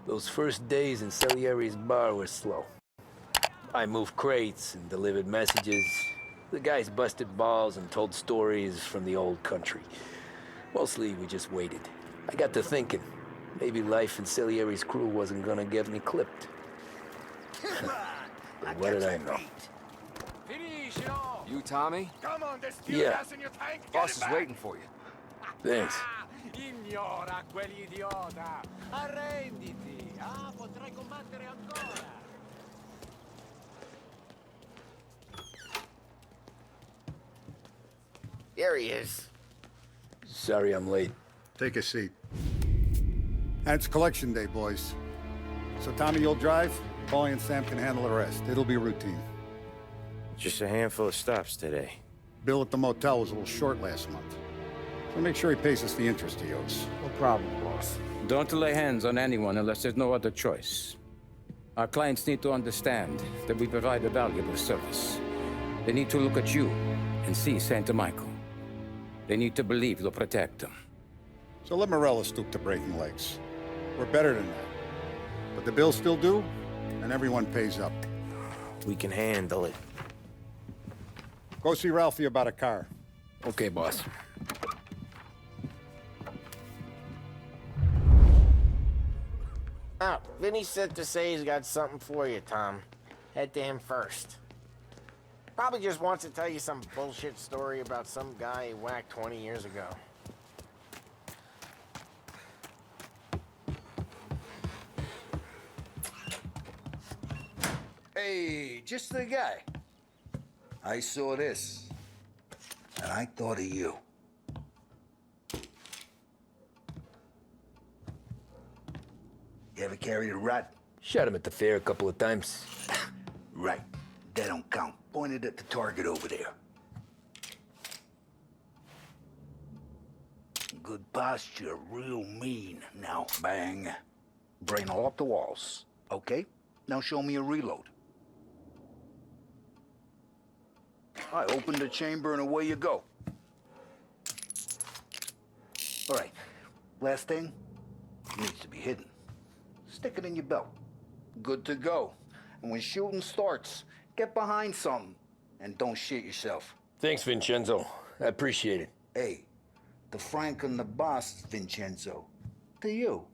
Those first days in Salieri's bar were slow. I moved crates and delivered messages. The guys busted balls and told stories from the old country. Mostly, we just waited. I got to thinking, maybe life in Salieri's crew wasn't gonna get me clipped. But what did I know? You, Tommy? Come on, there's still Yeah. gas in your tank. Boss is waiting for you. Thanks. Ignora quell'idiota. Arrenditi. Potrai combattere ancora. There he is. Sorry I'm late. Take a seat. And it's collection day, boys. So Tommy, you'll drive. Paulie and Sam can handle the rest. It'll be routine. Just a handful of stops today. Bill at the motel was a little short last month. So make sure he pays us the interest he owes. No problem, boss. Don't lay hands on anyone unless there's no other choice. Our clients need to understand that we provide a valuable service. They need to look at you and see Santa Michael. They need to believe you'll protect them. So let Morella stoop to breaking legs. We're better than that. But the bill's still due, and everyone pays up. We can handle it. Go see Ralphie about a car. Okay, boss. Oh, Vinny said to say he's got something for you, Tom. Head to him first. Probably just wants to tell you some bullshit story about some guy he whacked 20 years ago. Hey, just the guy. I saw this, and I thought of you. You ever carried a rat? Shot him at the fair a couple of times. Right. That don't count. Pointed at the target over there. Good posture, real mean. Now, bang. Brain all up the walls. Okay? Now show me a reload. I open the chamber and away you go. All right. Last thing. Needs to be hidden. Stick it in your belt. Good to go. And when shooting starts, get behind something. And don't shit yourself. Thanks, Vincenzo. I appreciate it. Hey, the Frank and the boss, Vincenzo. To you.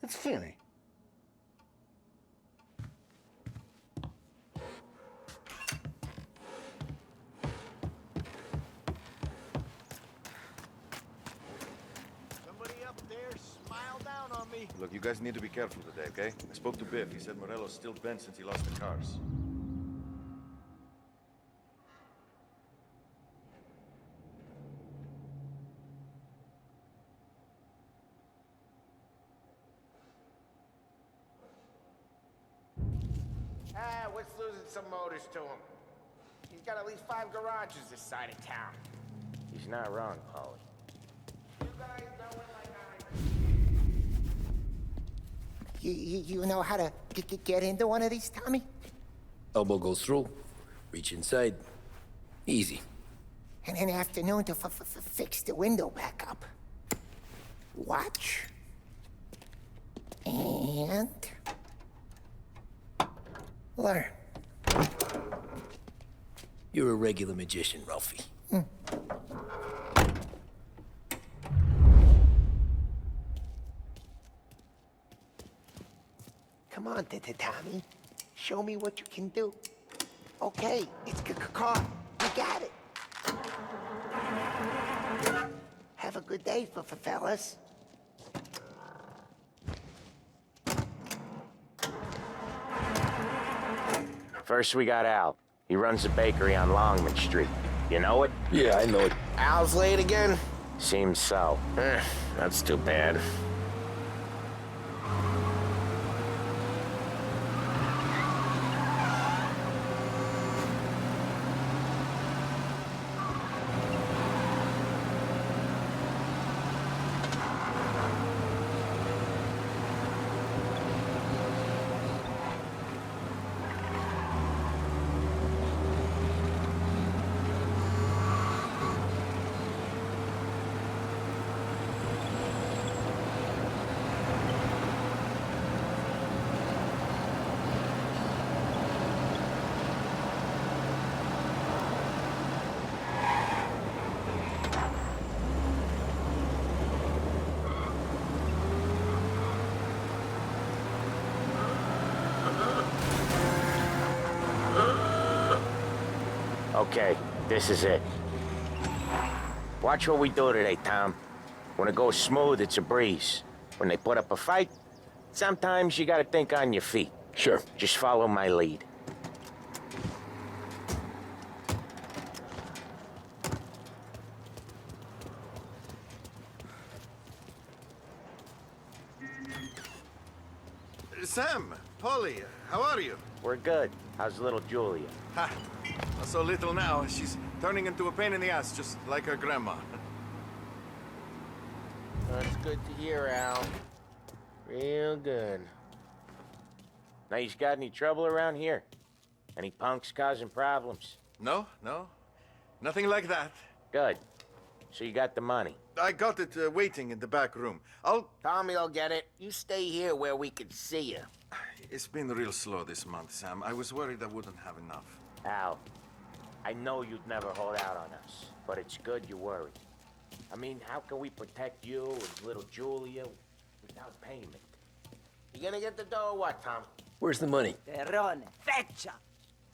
It's Finny. Somebody up there smile down on me. Look, you guys need to be careful today, okay? I spoke to Biff. He said Morello's still bent since he lost the cars. What's losing some motors to him? He's got at least 5 garages this side of town. He's not wrong, Paulie. You guys know where my guy is. You know how to get into one of these, Tommy? Elbow goes through. Reach inside. Easy. And an afternoon to fix the window back up. Watch. And... learn. You're a regular magician, Ralphie. Come on, Tommy. Show me what you can do. Okay, it's caught. You got it. Have a good day, fellas. First we got Al. He runs a bakery on Longman Street. You know it? Yeah, I know it. Al's late again? Seems so. That's too bad. Okay, this is it. Watch what we do today, Tom. When it goes smooth, it's a breeze. When they put up a fight, sometimes you gotta think on your feet. Sure. Just follow my lead. Sam, Polly, how are you? We're good. How's little Julia? Ha! Not so little now. She's turning into a pain in the ass, just like her grandma. That's good to hear, Al. Real good. Now, you got any trouble around here? Any punks causing problems? No, no. Nothing like that. Good. So you got the money. I got it waiting in the back room. Tommy'll get it. You stay here where we can see you. It's been real slow this month, Sam. I was worried I wouldn't have enough. Al, I know you'd never hold out on us, but it's good you're worried. I mean, how can we protect you and little Julia without payment? You gonna get the dough or what, Tom? Where's the money? Terrone, feccia!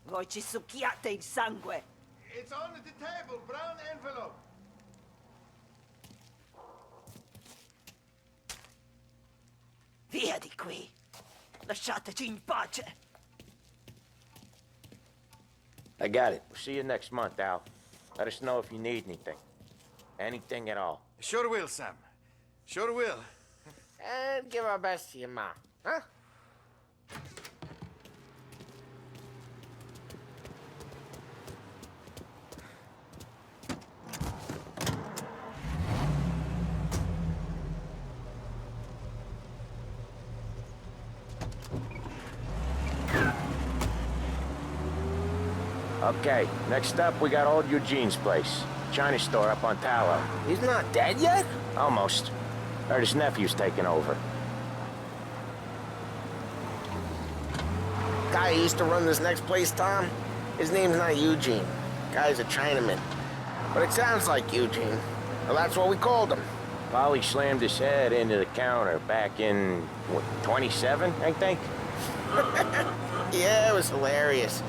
Voi ci succhiate il sangue! It's on the table, brown envelope. Via di qui! Lasciateci in pace! I got it. We'll see you next month, Al. Let us know if you need anything. Anything at all. Sure will, Sam. Sure will. And give our best to your mom, huh? Okay, next up we got old Eugene's place. China store up on Tallow. He's not dead yet? Almost. Heard his nephew's taking over. Guy who used to run this next place, Tom, his name's not Eugene. Guy's a Chinaman. But it sounds like Eugene. Well, that's what we called him. Polly slammed his head into the counter back in, what, 27, I think? Yeah, it was hilarious.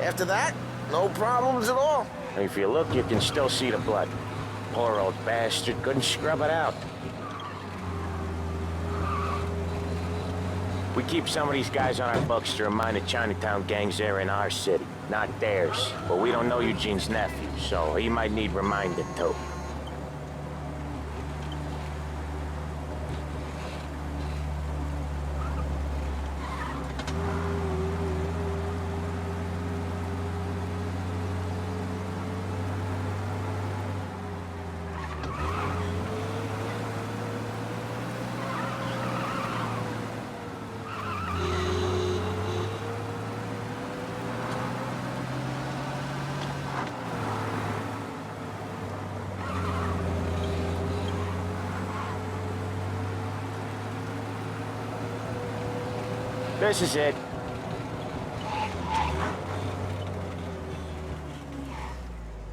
After that, no problems at all. If you look, you can still see the blood. Poor old bastard couldn't scrub it out. We keep some of these guys on our books to remind the Chinatown gangs they're in our city, not theirs. But we don't know Eugene's nephew, so he might need reminding too. This is it.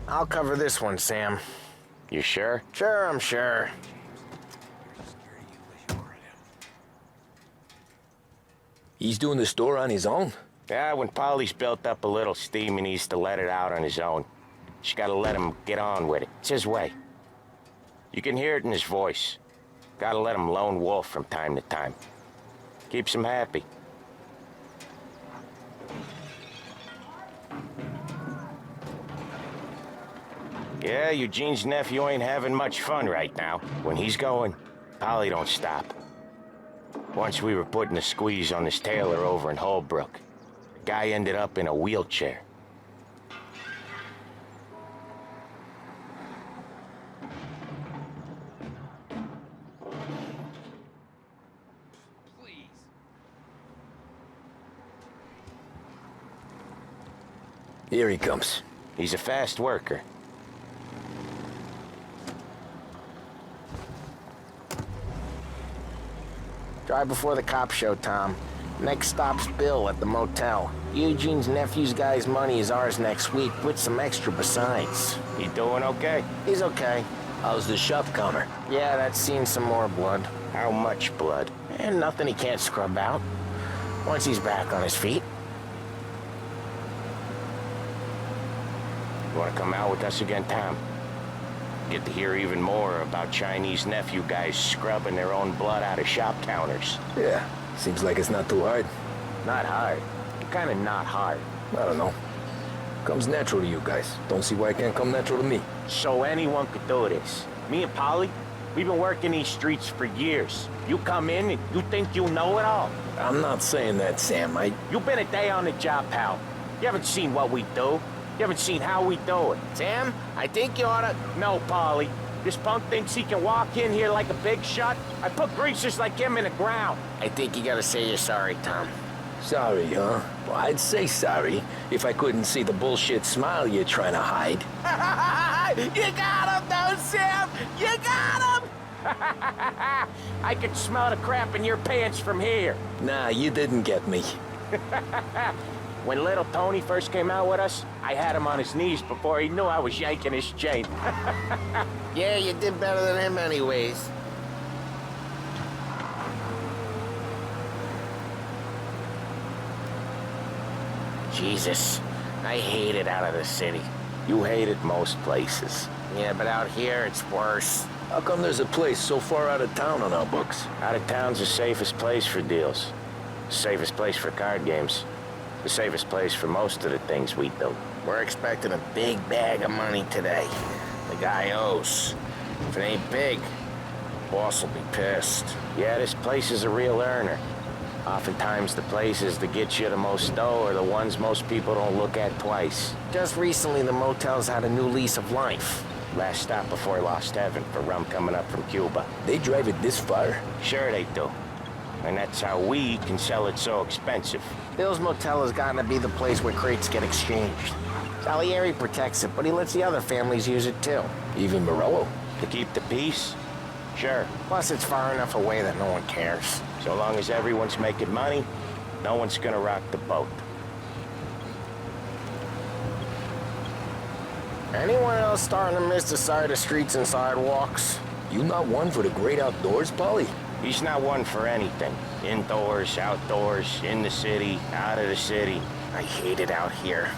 I'll cover this one, Sam. You sure? Sure, I'm sure. He's doing the store on his own? Yeah, when Polly's built up a little steam, he needs to let it out on his own. Just gotta let him get on with it. It's his way. You can hear it in his voice. Gotta let him lone wolf from time to time. Keeps him happy. Yeah, Eugene's nephew ain't having much fun right now. When he's going, Polly don't stop. Once we were putting a squeeze on this tailor over in Holbrook. The guy ended up in a wheelchair. Here he comes. He's a fast worker. Drive before the cops show, Tom. Next stop's Bill at the motel. Eugene's nephew's guy's money is ours next week, with some extra besides. He doing okay? He's okay. How's the shop counter? Yeah, that's seen some more blood. How much blood? And nothing he can't scrub out. Once he's back on his feet. You wanna come out with us again, Tom? Get to hear even more about Chinese nephew guys scrubbing their own blood out of shop counters. Yeah, seems like it's not too hard. Not hard. Kinda not hard. I don't know. Comes natural to you guys. Don't see why it can't come natural to me. So anyone could do this. Me and Polly, we've been working these streets for years. You come in and you think you know it all. I'm not saying that, Sam. You've been a day on the job, pal. You haven't seen what we do. You haven't seen how we do it. Sam, I think you oughta... No, Polly. This punk thinks he can walk in here like a big shot. I put greasers like him in the ground. I think you gotta say you're sorry, Tom. Sorry, huh? Well, I'd say sorry if I couldn't see the bullshit smile you're trying to hide. You got him, though, Sam! You got him! I could smell the crap in your pants from here. Nah, you didn't get me. When little Tony first came out with us, I had him on his knees before he knew I was yanking his chain. Yeah, you did better than him anyways. Jesus, I hate it out of the city. You hate it most places. Yeah, but out here, it's worse. How come there's a place so far out of town on our books? Out of town's the safest place for deals. The safest place for card games. The safest place for most of the things we do. We're expecting a big bag of money today. The guy owes. If it ain't big, boss will be pissed. Yeah, this place is a real earner. Oftentimes the places that get you the most dough are the ones most people don't look at twice. Just recently, the motel's had a new lease of life. Last stop before Lost Heaven for rum coming up from Cuba. They drive it this far? Sure they do. And that's how we can sell it so expensive. Bill's Motel has gotten to be the place where crates get exchanged. Salieri protects it, but he lets the other families use it too. Even Morello? To keep the peace? Sure. Plus, it's far enough away that no one cares. So long as everyone's making money, no one's gonna rock the boat. Anyone else starting to miss the side of streets and sidewalks? You not one for the great outdoors, Polly? He's not one for anything. Indoors, outdoors, in the city, out of the city. I hate it out here.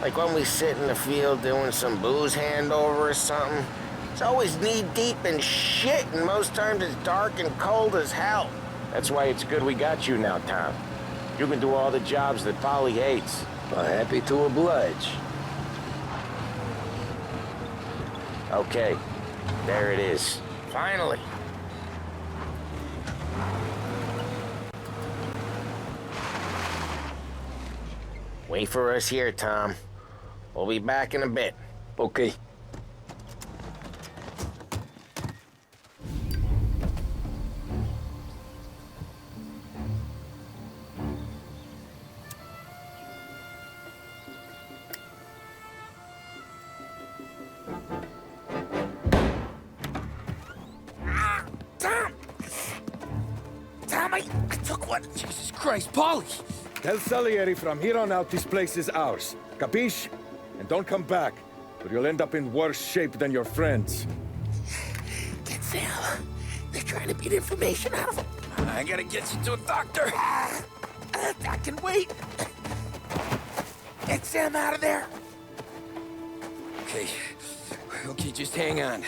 Like when we sit in the field doing some booze handover or something. It's always knee-deep in shit, and most times it's dark and cold as hell. That's why it's good we got you now, Tom. You can do all the jobs that Polly hates. Well, happy to oblige. Okay, there it is. Finally. Wait for us here, Tom. We'll be back in a bit. Okay. Jesus Christ, Polly! Tell Salieri from here on out this place is ours. Capiche? And don't come back, or you'll end up in worse shape than your friends. Get Sam. They're trying to beat information out of him. I gotta get you to a doctor. I can wait. Get Sam out of there. Okay. Okay, just hang on.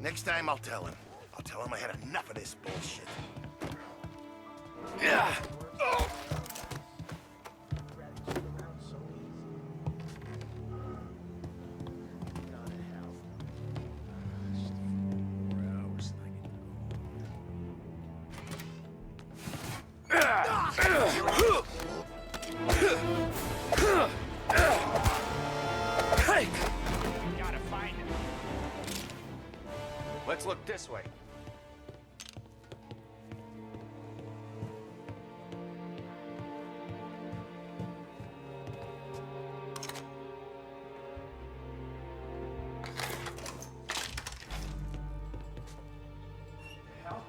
Next time, I'll tell him. I'll tell him I had enough of this bullshit. Yeah. Oh. Hey! Gotta find him. Let's look this way. Hell?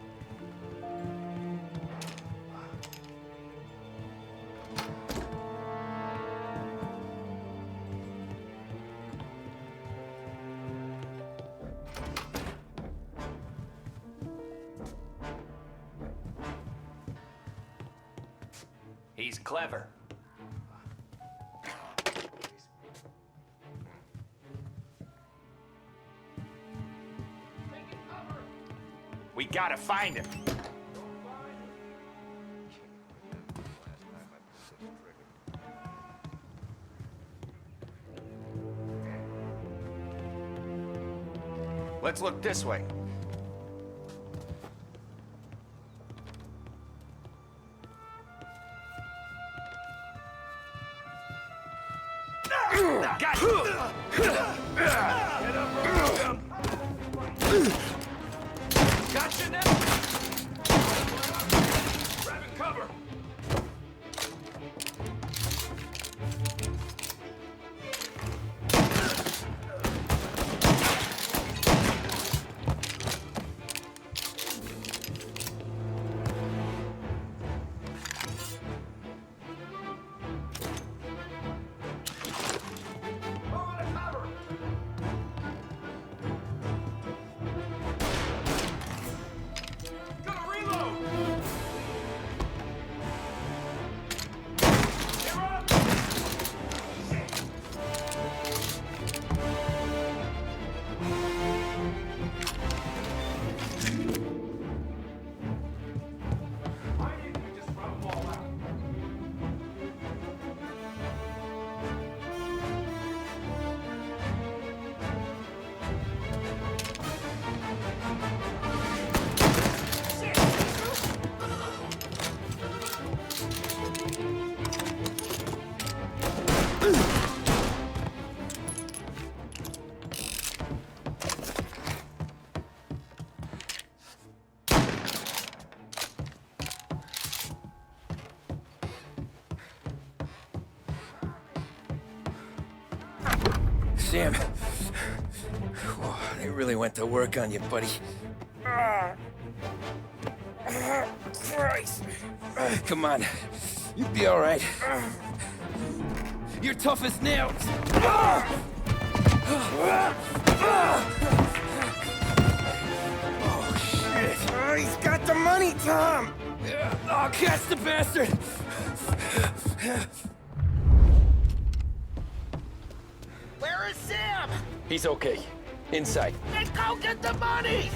He's clever. We gotta find him. Let's look this way. Got Gotcha now! Grabbing cover! Sam. Whoa, they really went to work on you, buddy. Christ. Come on. You'll be all right. You're tough as nails. Oh, shit. Oh, he's got the money, Tom! Oh, catch the bastard! Where is Sam? He's okay. Inside. Then go get the money!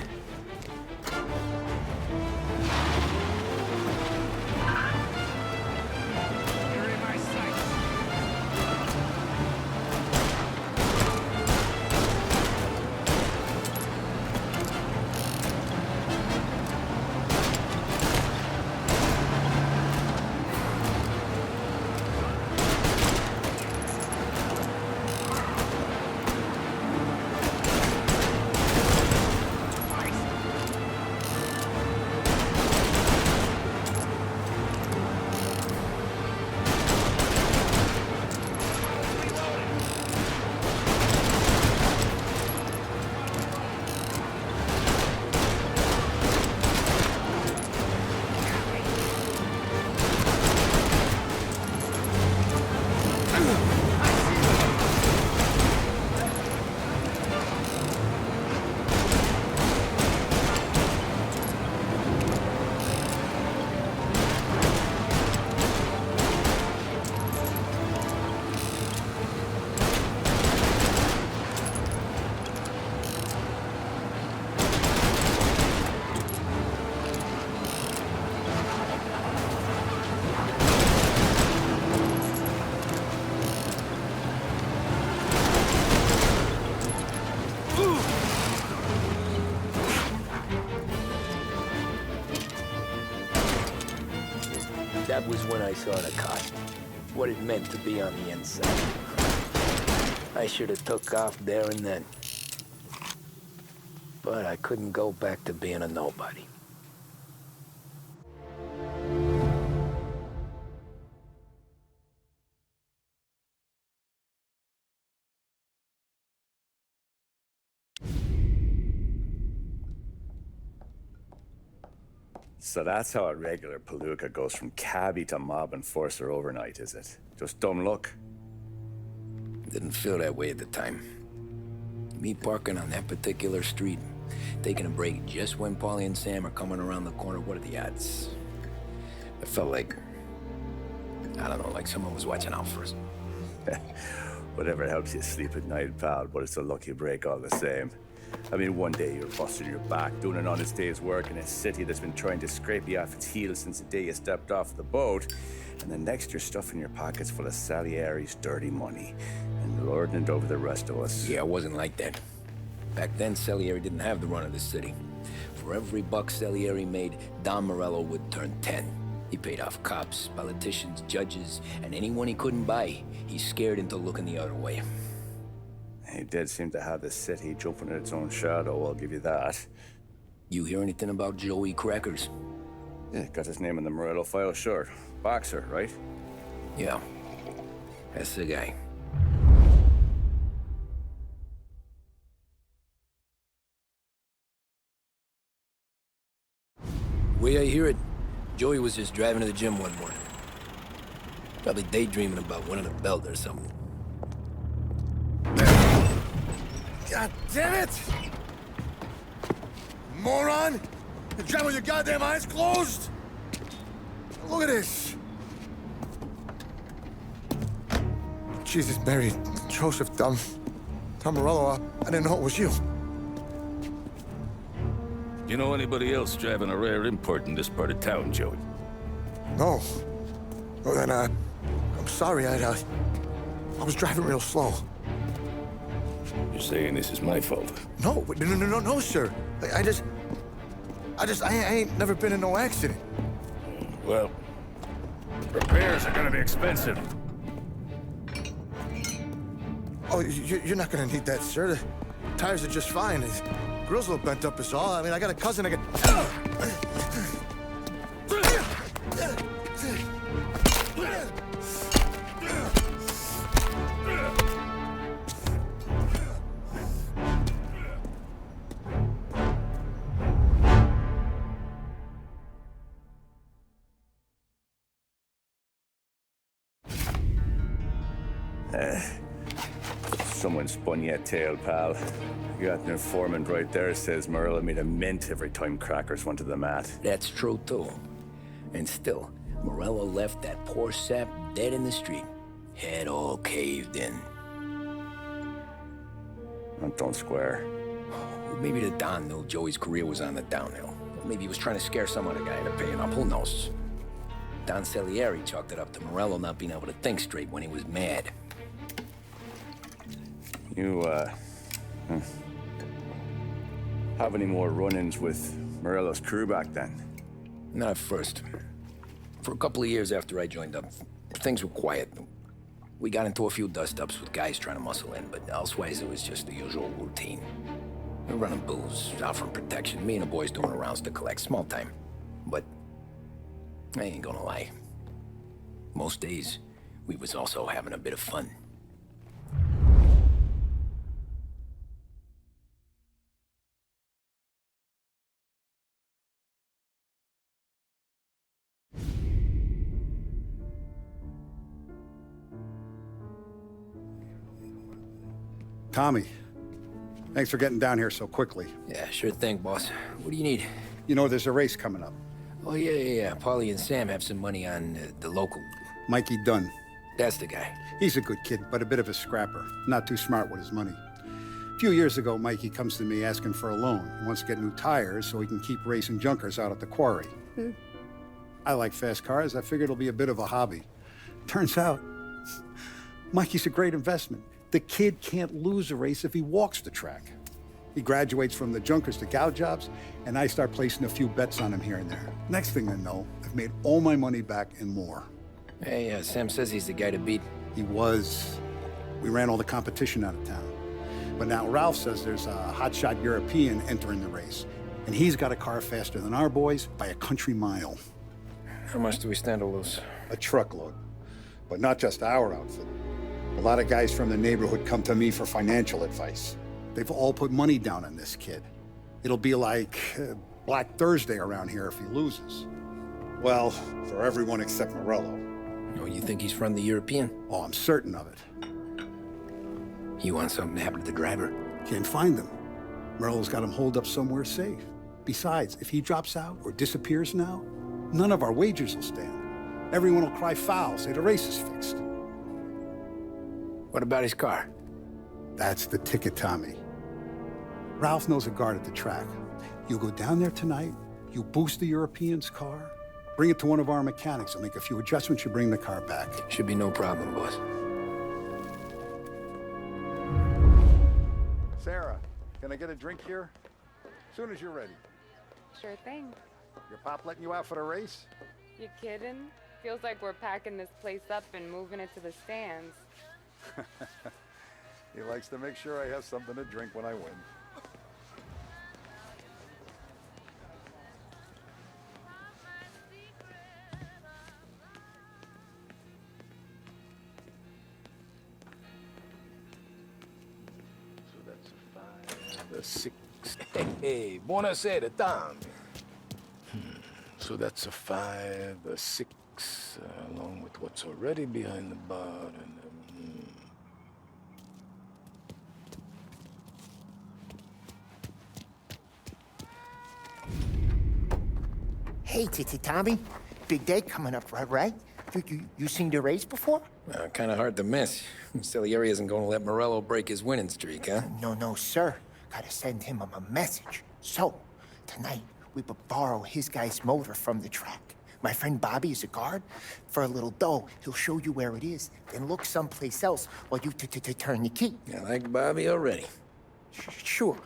You're in my sights. That was when I saw the car. What it meant to be on the inside. I should have took off there and then. But I couldn't go back to being a nobody. So that's how a regular palooka goes from cabbie to mob enforcer overnight, is it? Just dumb luck? Didn't feel that way at the time. Me parking on that particular street, taking a break just when Paulie and Sam are coming around the corner, what are the odds? I felt like I don't know, like someone was watching out for us. Whatever helps you sleep at night, pal, but it's a lucky break all the same. I mean, one day you're busting your back, doing an honest day's work in a city that's been trying to scrape you off its heels since the day you stepped off the boat, and then next you're stuffing your pockets full of Salieri's dirty money and lording it over the rest of us. Yeah, it wasn't like that. Back then, Salieri didn't have the run of the city. For every buck Salieri made, Don Morello would turn 10. He paid off cops, politicians, judges, and anyone he couldn't buy, he scared into looking the other way. He did seem to have the city jumping at its own shadow, I'll give you that. You hear anything about Joey Crackers? Yeah, got his name in the Morello file, sure. Boxer, right? Yeah, that's the guy. The way I hear it, Joey was just driving to the gym one morning. Probably daydreaming about winning a belt or something. God damn it! Moron! You're driving with your goddamn eyes closed? Look at this! Jesus, Mary, Joseph, Tom Morello, I didn't know it was you. You know anybody else driving a rare import in this part of town, Joey? No. Well, then, I'm sorry, I was driving real slow. You're saying this is my fault? No, no, sir. I ain't never been in no accident. Well, repairs are gonna be expensive. Oh, you're not gonna need that, sir. The tires are just fine. The grill's a little bent up is all. I mean, I got a cousin I can... Someone spun you a tale, pal. You got an informant right there says Morello made a mint every time Crackers went to the mat. That's true, too. And still, Morello left that poor sap dead in the street. Head all caved in. Don't square. Well, maybe the Don knew Joey's career was on the downhill. Or maybe he was trying to scare some other guy into paying up. Who knows? Don Salieri chalked it up to Morello not being able to think straight when he was mad. You, have any more run-ins with Morello's crew back then? Not at first. For a couple of years after I joined up, things were quiet. We got into a few dust-ups with guys trying to muscle in, but elsewise it was just the usual routine. We were running booze, offering protection, me and the boys doing rounds to collect, small time. But I ain't gonna lie. Most days, we was also having a bit of fun. Tommy, thanks for getting down here so quickly. Yeah, sure thing, boss. What do you need? You know, there's a race coming up. Oh, yeah. Paulie and Sam have some money on the local. Mikey Dunn. That's the guy. He's a good kid, but a bit of a scrapper. Not too smart with his money. A few years ago, Mikey comes to me asking for a loan. He wants to get new tires so he can keep racing junkers out at the quarry. I like fast cars. I figured it'll be a bit of a hobby. Turns out, Mikey's a great investment. The kid can't lose a race if he walks the track. He graduates from the junkers to gal jobs, and I start placing a few bets on him here and there. Next thing I know, I've made all my money back and more. Hey, Sam says he's the guy to beat. He was. We ran all the competition out of town. But now Ralph says there's a hotshot European entering the race, and he's got a car faster than our boys by a country mile. How much do we stand to lose? A truckload. But not just our outfit. A lot of guys from the neighborhood come to me for financial advice. They've all put money down on this kid. It'll be like Black Thursday around here if he loses. Well, for everyone except Morello. Oh, you think he's from the European? Oh, I'm certain of it. You want something to happen to the driver? Can't find him. Morello's got him holed up somewhere safe. Besides, if he drops out or disappears now, none of our wagers will stand. Everyone will cry foul, say the race is fixed. What about his car? That's the ticket, Tommy. Ralph knows a guard at the track. You go down there tonight, you boost the European's car, bring it to one of our mechanics. He'll make a few adjustments, you bring the car back. Should be no problem, boss. Sarah, can I get a drink here? As soon as you're ready. Sure thing. Your pop letting you out for the race? You kidding? Feels like we're packing this place up and moving it to the stands. He likes to make sure I have something to drink when I win. So that's a 5, a 6. Hey, buonasera, Tom. So that's a 5, a 6, along with what's already behind the bar, and Hey, Tommy. Big day coming up, right? You seen the race before? kind of hard to miss. Salieri isn't going to let Morello break his winning streak, huh? No, sir. Gotta send him a message. So, tonight, we borrow his guy's motor from the track. My friend Bobby is a guard. For a little dough, he'll show you where it is, then look someplace else while you turn the key. I like Bobby already. Sure.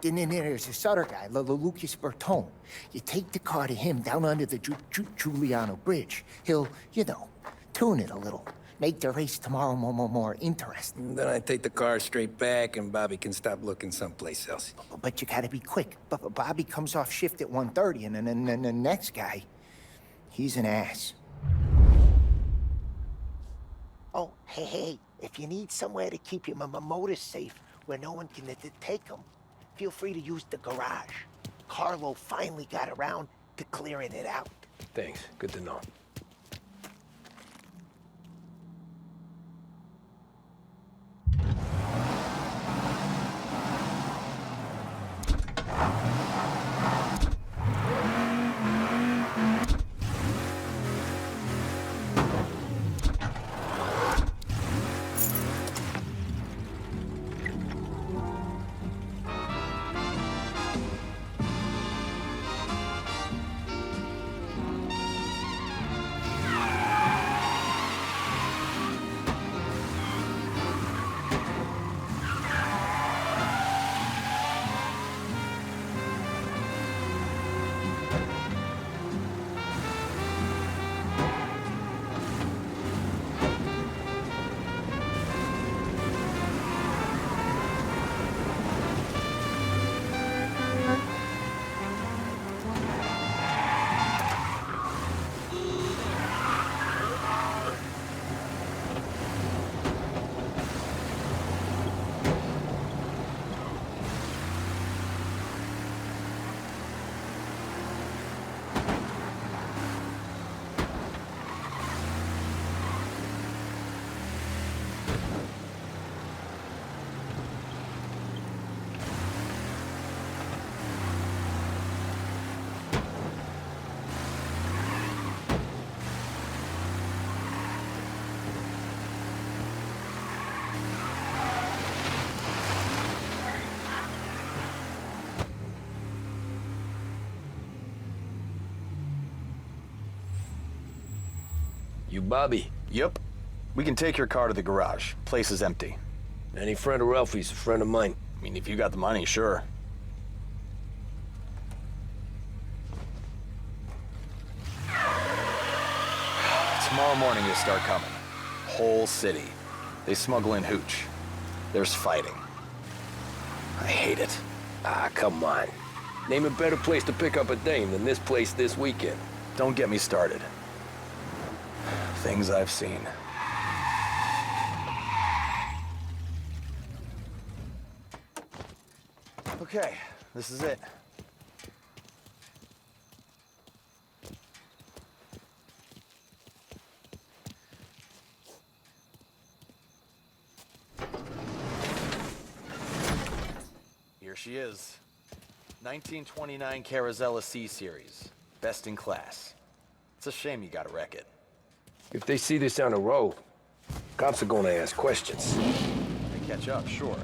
Then there's this other guy, Lucas Bertone. You take the car to him down under the Giuliano Bridge. He'll, tune it a little. Make the race tomorrow more interesting. Then I take the car straight back, and Bobby can stop looking someplace else. But you gotta be quick. But Bobby comes off shift at 1:30, and then the next guy, he's an ass. Oh, hey, if you need somewhere to keep your motor safe where no one can take them, feel free to use the garage. Carlo finally got around to clearing it out. Thanks. Good to know. You Bobby? Yep. We can take your car to the garage. Place is empty. Any friend of Ralphie's a friend of mine. I mean, if you got the money, sure. Tomorrow morning you'll start coming. Whole city. They smuggle in hooch. There's fighting. I hate it. Ah, come on. Name a better place to pick up a dame than this place this weekend. Don't get me started. Things I've seen. Okay, this is it. Here she is. 1929 Carazella C-Series. Best in class. It's a shame you gotta wreck it. If they see this on the road, cops are gonna ask questions. They catch up, sure.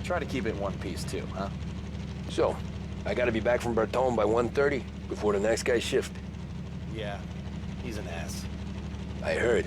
Try to keep it in one piece, too, huh? So, I gotta be back from Bertone by 1:30 before the next guy's shift. Yeah, he's an ass. I heard.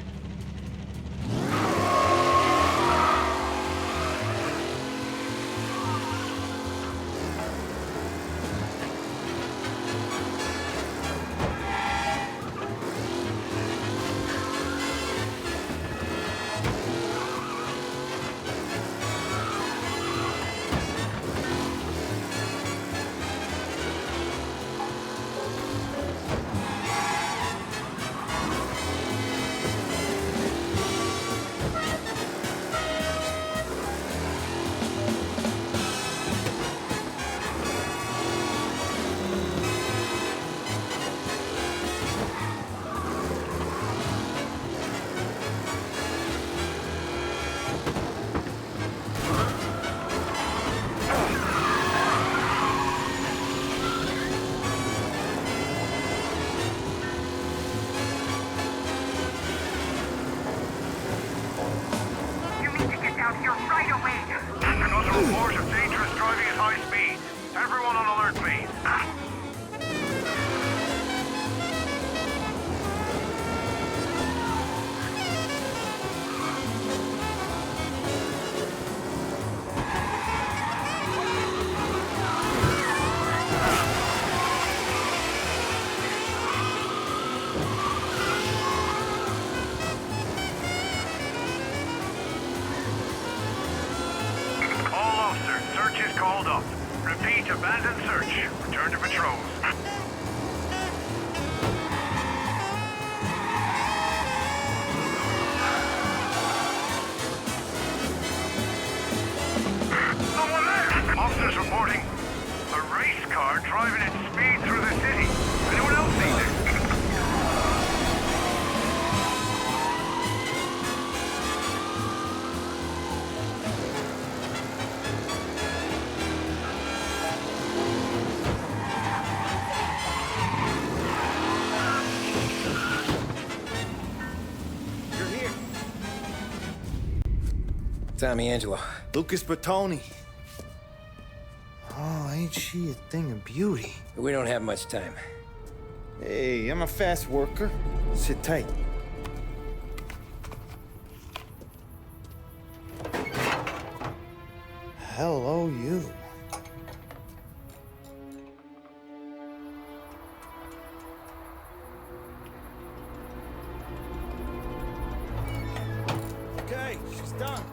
Abandoned search. Return to patrols. Someone there! Officers reporting a race car driving at speed through the city. Anyone else see this? Tommy Angelo. Lucas Bertoni. Oh, ain't she a thing of beauty? We don't have much time. Hey, I'm a fast worker. Sit tight. Hello, you. Okay, she's done.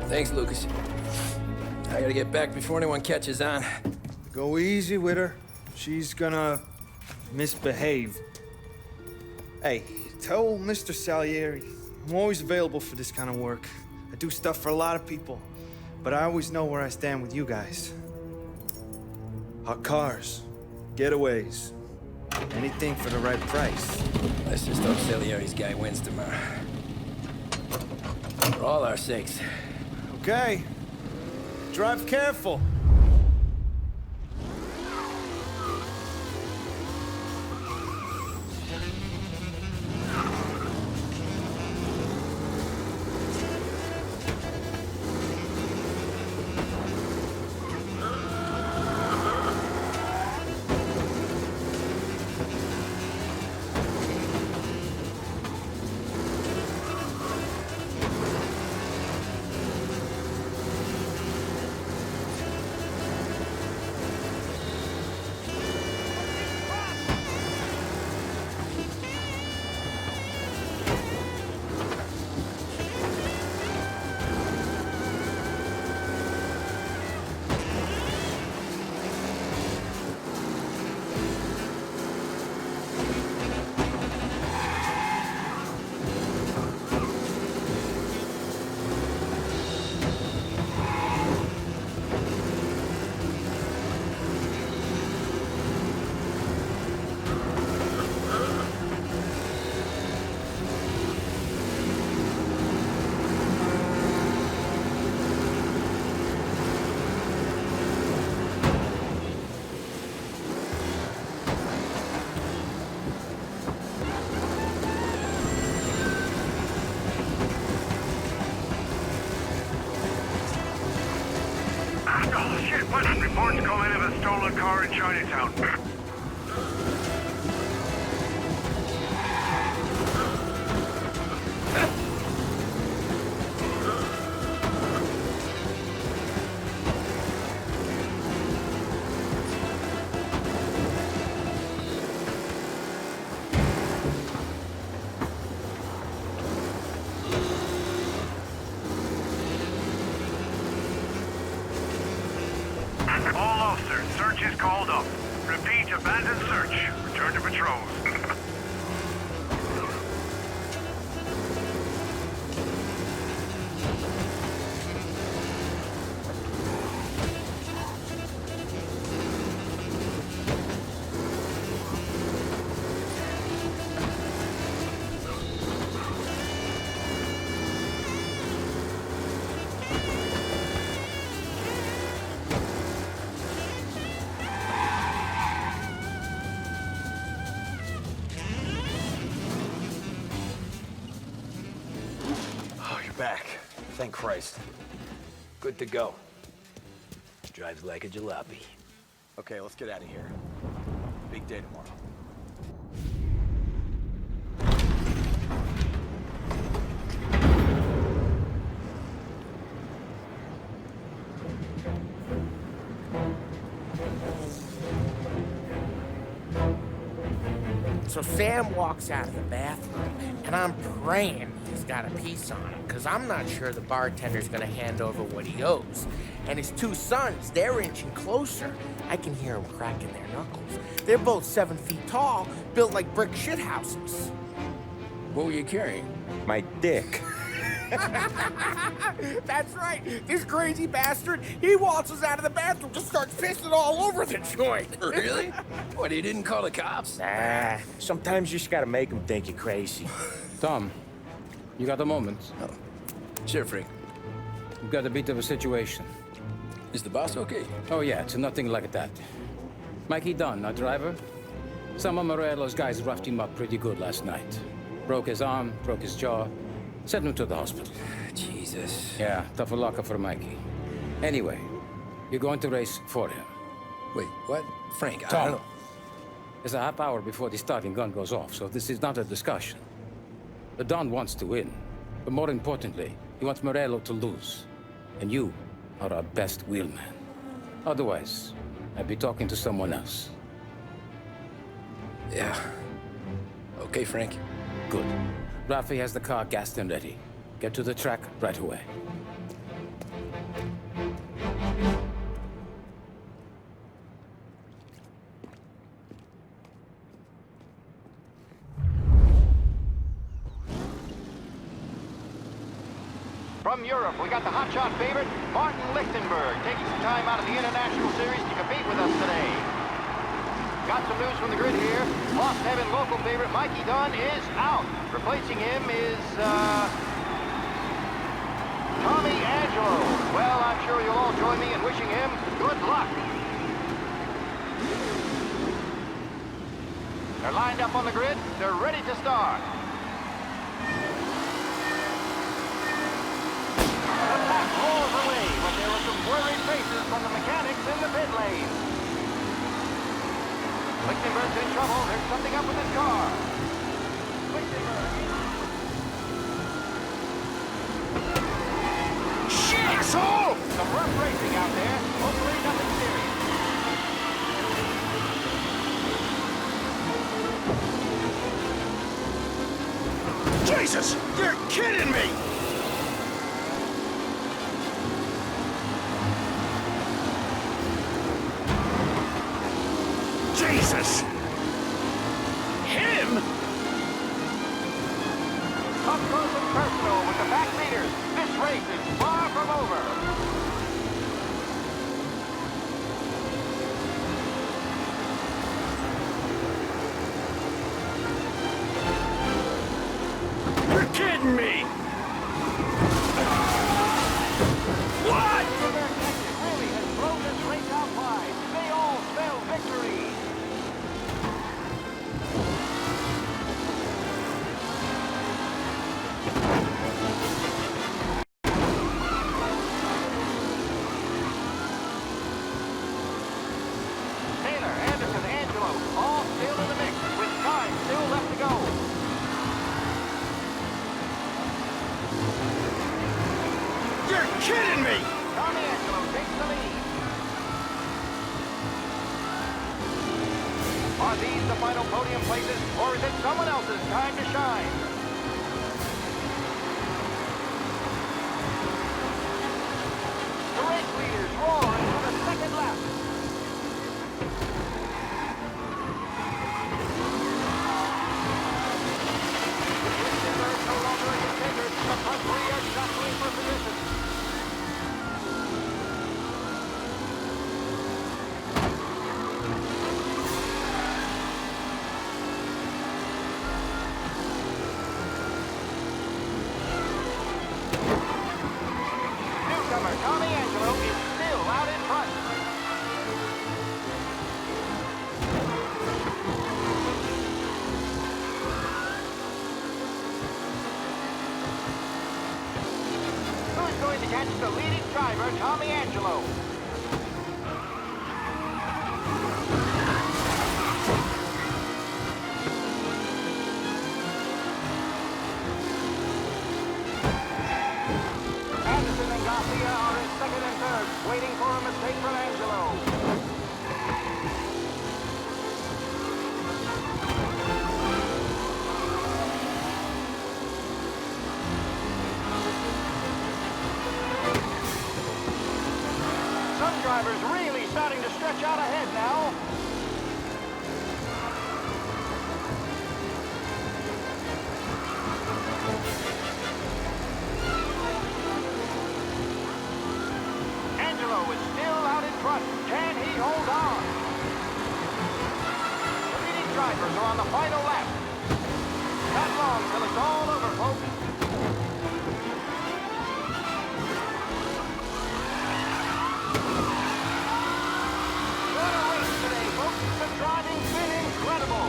Thanks, Lucas. I gotta get back before anyone catches on. Go easy with her. She's gonna misbehave. Hey, tell Mr. Salieri I'm always available for this kind of work. I do stuff for a lot of people, but I always know where I stand with you guys. Hot cars, getaways, anything for the right price. Let's just hope Salieri's guy wins tomorrow. For all our sakes. Okay. Drive careful. Reports come in of a stolen car in Chinatown. All officers, search is called up. Repeat, abandoned search. Return to patrols. Oh, you're back. Thank Christ. Good to go. Drives like a jalopy. Okay, let's get out of here. Big day tomorrow. So Sam walks out of the bathroom, and I'm praying he's got a piece on him, because I'm not sure the bartender's gonna hand over what he owes. And his two sons, they're inching closer. I can hear them cracking their knuckles. They're both 7 feet tall, built like brick shithouses. What were you carrying? My dick. That's right. This crazy bastard, he waltzes out of the bathroom, just starts pissing all over the joint. Really? What, he didn't call the cops? Nah, sometimes you just gotta make them think you're crazy. Tom, you got a moment? Oh. Sure, Frank. We've got a bit of a situation. Is the boss okay? Oh, yeah, it's nothing like that. Mikey Dunn, our driver. Some of Morello's guys roughed him up pretty good last night. Broke his arm, broke his jaw. Sent him to the hospital. Jesus. Yeah, tough luck for Mikey. Anyway, you're going to race for him. Wait, what? Frank, I Tom, don't... it's a half hour before the starting gun goes off, so this is not a discussion. The Don wants to win, but more importantly, he wants Morello to lose. And you are our best wheelman. Otherwise, I'd be talking to someone else. Yeah. Okay, Frank. Good. Rafi has the car gassed and ready. Get to the track right away. From Europe, we got the hotshot favorite, Martin Lichtenberg, taking some time out of the International Series to compete with us today. Got some news from the grid here. Lost Heaven local favorite Mikey Dunn is out. Replacing him is, Tommy Angelo. Well, I'm sure you'll all join me in wishing him good luck. They're lined up on the grid. They're ready to start. The pack rolls away, but there were some worried faces from the mechanics in the pit lane. Lichtenberg's in trouble. There's something up with his car. Lichtenberg. Shit! Asshole! Some rough racing out there. Hopefully nothing serious. Jesus! You're kidding me! Jesus! Him? Up close and personal with the back leaders. This race is far from over. You're kidding me! What? Really has thrown this race out wide. They all spell victory. kidding me? Tommy Angelo takes the lead. Are these the final podium places, or is it someone else's time to shine? The race leaders roar into the second lap. Lichtenberg no longer a contender. The front three are jostling for position. Newcomer Tommy Angelo is still out in front. Who's going to catch the leading driver, Tommy Angelo? Anderson and Garcia are in second and third, waiting for a mistake from Angelo. Some drivers really starting to stretch out ahead now. Angelo is still out in front. Can he hold on? The leading drivers are on the final lap. Not long till it's all over, folks. What a race today, folks. The driving's been incredible.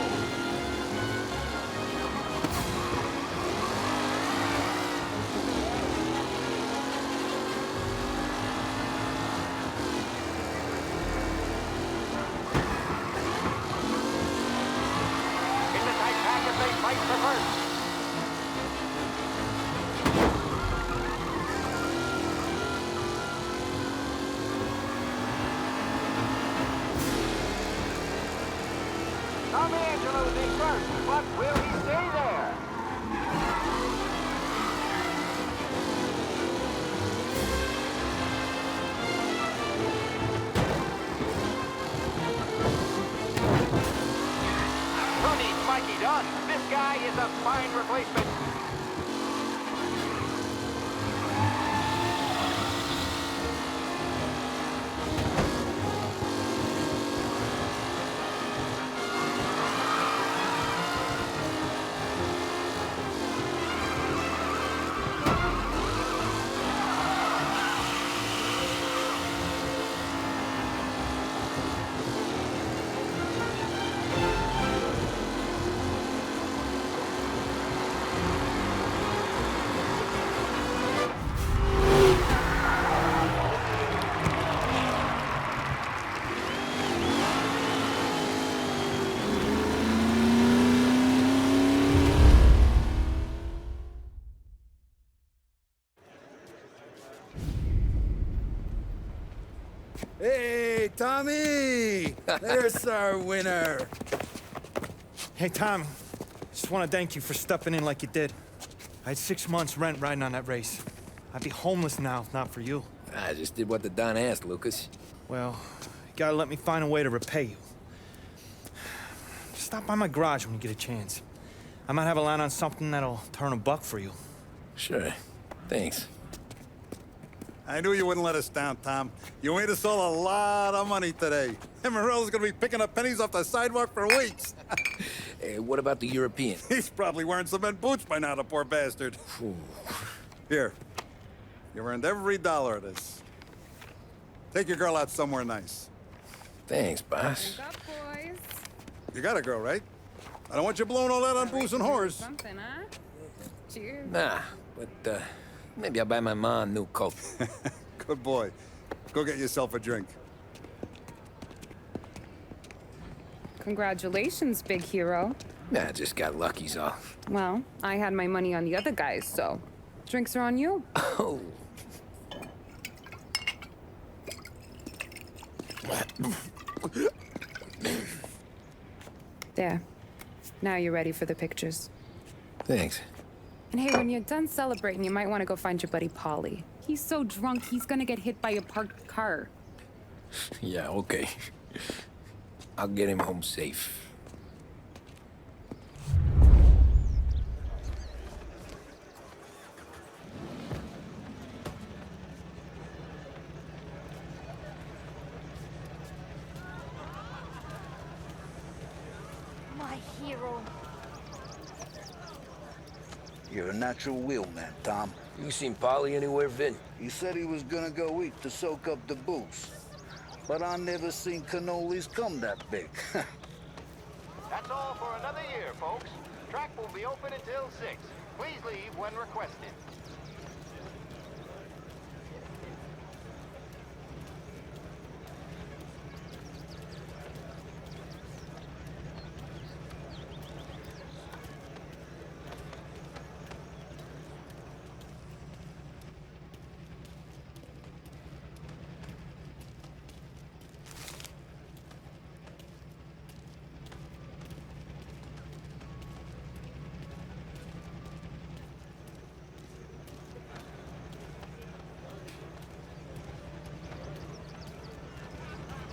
In the tight pack as they fight for first. Tommy Angelo's in first, but will he stay there? Who needs Mikey Dunn? This guy is a fine replacement. Hey, Tommy! There's our winner. Hey, Tommy. Just want to thank you for stepping in like you did. I had 6 months rent riding on that race. I'd be homeless now if not for you. I just did what the Don asked, Lucas. Well, you gotta let me find a way to repay you. Stop by my garage when you get a chance. I might have a line on something that'll turn $1 for you. Sure. Thanks. I knew you wouldn't let us down, Tom. You made us all a lot of money today. And Morello's gonna be picking up pennies off the sidewalk for weeks. Hey, what about the European? He's probably wearing cement boots by now, the poor bastard. Here. You earned every dollar of this. Take your girl out somewhere nice. Thanks, boss. Wake up, boys. You got a girl, right? I don't want you blowing all that on booze and whores. Something, huh? Cheers. Nah, but, maybe I'll buy my mom a new coat. Good boy. Go get yourself a drink. Congratulations, big hero. Nah, just got lucky's all. Well, I had my money on the other guys, so drinks are on you. Oh. There. Now you're ready for the pictures. Thanks. And hey, when you're done celebrating, you might want to go find your buddy Paulie. He's so drunk, he's gonna get hit by a parked car. Yeah, okay. I'll get him home safe. My hero. You're a natural wheelman, Tom. You seen Polly anywhere, Vin? He said he was gonna go eat to soak up the booze. But I never seen cannolis come that big. That's all for another year, folks. Track will be open until 6. Please leave when requested.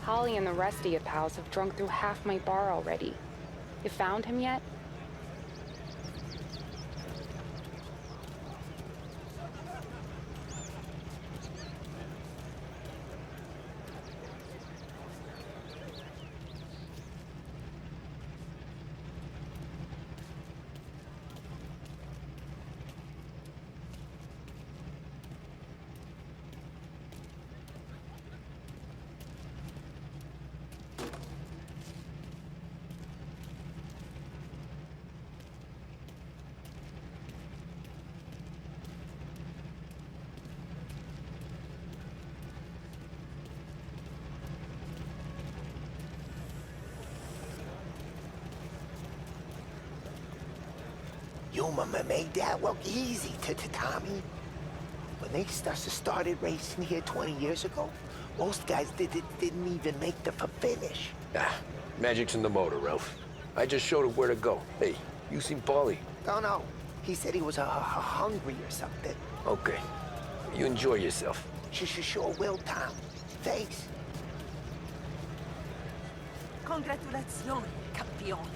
Holly and the rest of your pals have drunk through half my bar already. You found him yet? You made that look easy to Tommy. When they started racing here 20 years ago, most guys didn't even make the finish. Ah, magic's in the motor, Ralph. I just showed him where to go. Hey, you seen Paulie? Oh, no. He said he was hungry or something. Okay. You enjoy yourself. Sure will, Tom. Thanks. Congratulazioni, campione.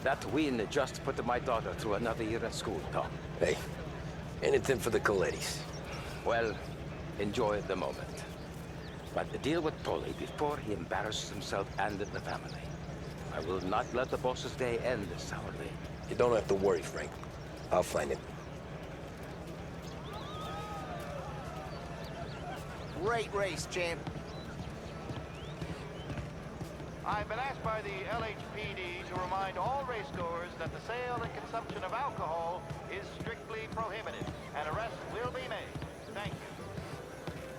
That win just put my daughter through another year at school, Tom. Hey, anything for the Colettis. Well, enjoy the moment. But deal with Paulie before he embarrasses himself and the family. I will not let the boss's day end sourly. You don't have to worry, Frank. I'll find him. Great race, champ. I've been asked by the LHPD to remind all racegoers that the sale and consumption of alcohol is strictly prohibited, and arrests will be made. Thank you.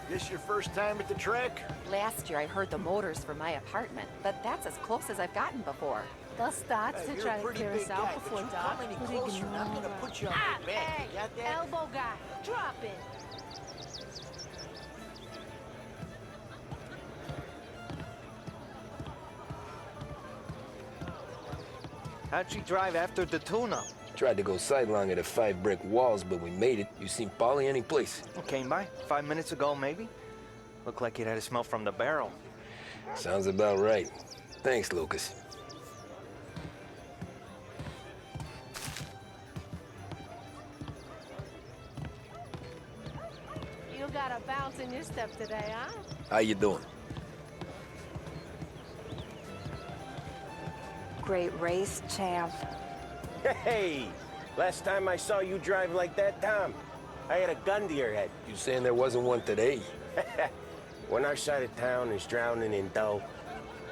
This your first time at the track? Last year I heard the motors from my apartment, but that's as close as I've gotten before. They'll start to You're try a to pretty clear big us guy, out but before you dark. come any But closer, and I'm gonna put you on your back. Hey, You got that? elbow guy, drop it. How'd she drive after the tuna? Tried to go sidelong at the 5 brick walls, but we made it. You seen Polly any place? Came by 5 minutes ago, maybe. Looked like it had a smell from the barrel. Sounds about right. Thanks, Lucas. You got a bounce in your step today, huh? How you doing? Great race, champ. Hey! Last time I saw you drive like that, Tom, I had a gun to your head. You saying there wasn't one today? When our side of town is drowning in dough,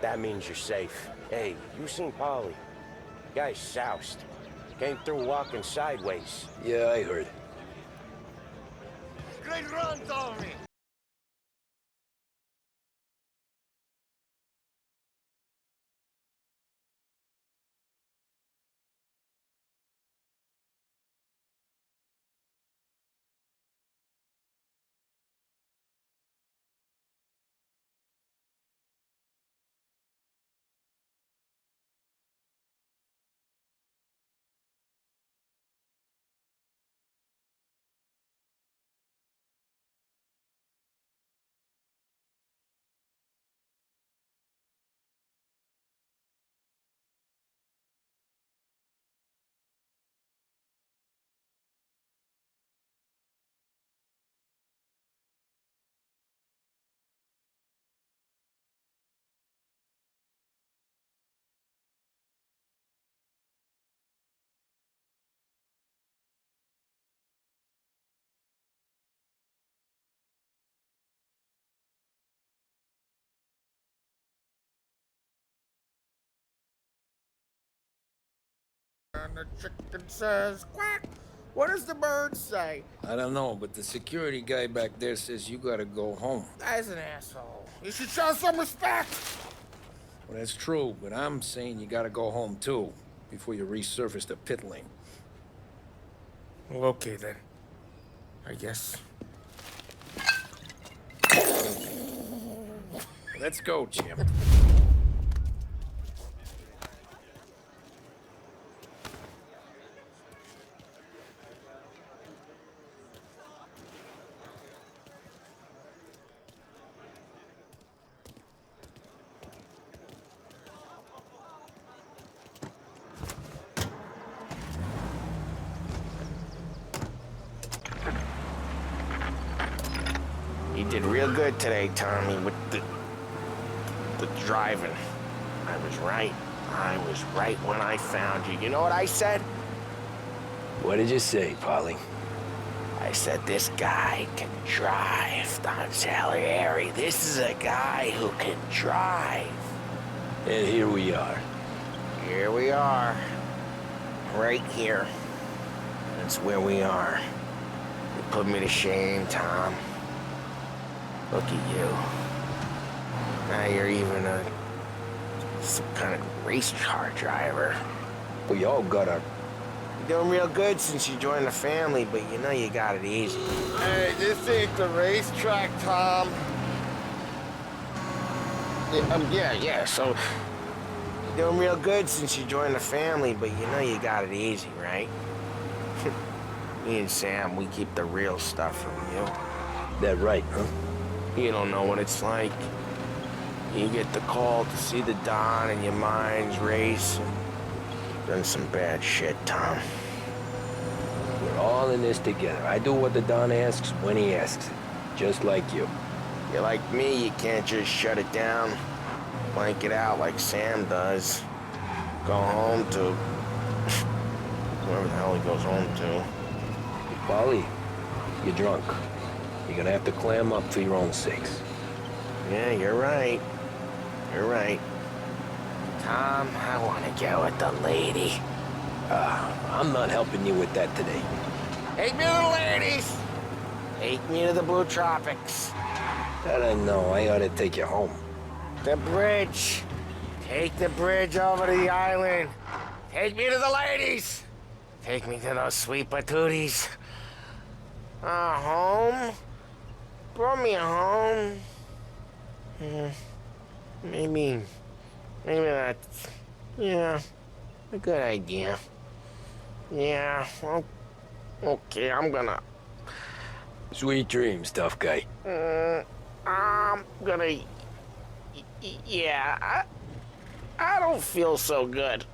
That means you're safe. Hey, you seen Polly? Guy's soused. Came through walking sideways. Yeah, I heard. Great run, Tommy! And the chicken says quack. What does the bird say? I don't know, but the security guy back there says you gotta go home. Guy's an asshole. You should show some respect. Well, that's true, but I'm saying you gotta go home too, before you resurface the pit lane. Well, okay then. I guess. Let's go, champ. You did real good today, Tommy, with the driving. I was right. I was right when I found you. You know what I said? What did you say, Polly? I said, this guy can drive, Don Salieri. This is a guy who can drive. And here we are. Here we are. Right here. That's where we are. You put me to shame, Tom. Look at you. Now you're even some kind of race car driver. We all got our... You're doing real good since you joined the family, but you know you got it easy. Hey, this ain't the racetrack, Tom. Yeah, so... You're doing real good since you joined the family, but you know you got it easy, right? Me and Sam, we keep the real stuff from you. That right, huh? You don't know what it's like. You get the call to see the Don and your mind's race. Done some bad shit, Tom. We're all in this together. I do what the Don asks when he asks it. Just like you. You're like me, you can't just shut it down. Blank it out like Sam does. Go home to... wherever the hell he goes home to. Polly, you're drunk. You're gonna have to clam up for your own sakes. Yeah, you're right. You're right. Tom, I want to get with the lady. I'm not helping you with that today. Take me to the ladies! Take me to the Blue Tropics. That I know. I ought to take you home. The bridge. Take the bridge over to the island. Take me to the ladies. Take me to those sweet patooties. Home? Brought me home. Maybe that's, yeah, a good idea. Yeah, well, okay, I'm gonna... Sweet dreams, tough guy. I'm gonna... Yeah, I don't feel so good.